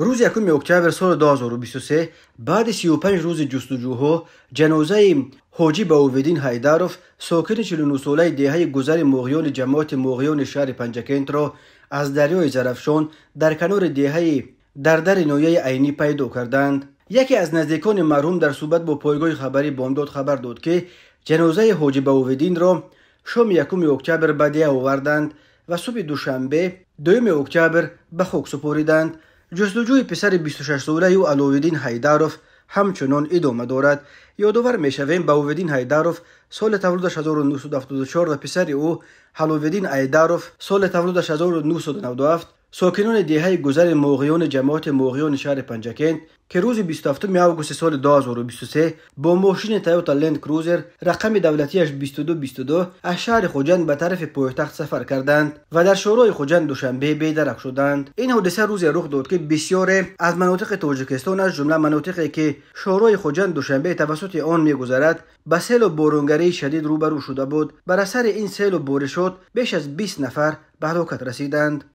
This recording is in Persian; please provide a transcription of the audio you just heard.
روز 1 اکتبر سال 2023 بعد 35 روز جستجوها جنازه حاجی بهاءالدین حیدروف ساکن 49 ساله دهه گذر مغیان جماعت مغیان شهر پنجکند را از دریای زرافشان در کنار دهه در ناحیه عینی پیدا کردند. یکی از نزدیکان مرحوم در صحبت با پایگاه خبری بامداد خبر داد که جنازه حاجی بهاءالدین را شام 1 اکتبر به ده آوردند و صبح دوشنبه 2 اکتبر به خاک سپاریدند. جستجوی پسر 26 ساله او علاءالدین حیدروف همچنان ادامه دارد. یادآور می‌شویم بهاءالدین حیدروف سال تولدش 1974 و پسر او علاءالدین حیدروف سال تولدش 1997 ساکنان دهه گذر مغیان جماعت مغیان شهر پنجکند که روز 27 آگوست سال 2023 با ماشین تویوتا لند کروزر رقم دولتیش 2222 از شهر خوجند به طرف پایتخت سفر کردند و در شورای خوجند دوشنبه بی‌درک شدند. این حادثه روزی رخ داد که بسیار از مناطق تاجیکستان از جمله مناطقی که شورای خوجند دوشنبه توسط آن می‌گذرد با سیل و بارانگری شدید روبرو شده بود. بر اثر این سیل و بارشات بیش از 20 نفر به هلاکت رسیدند.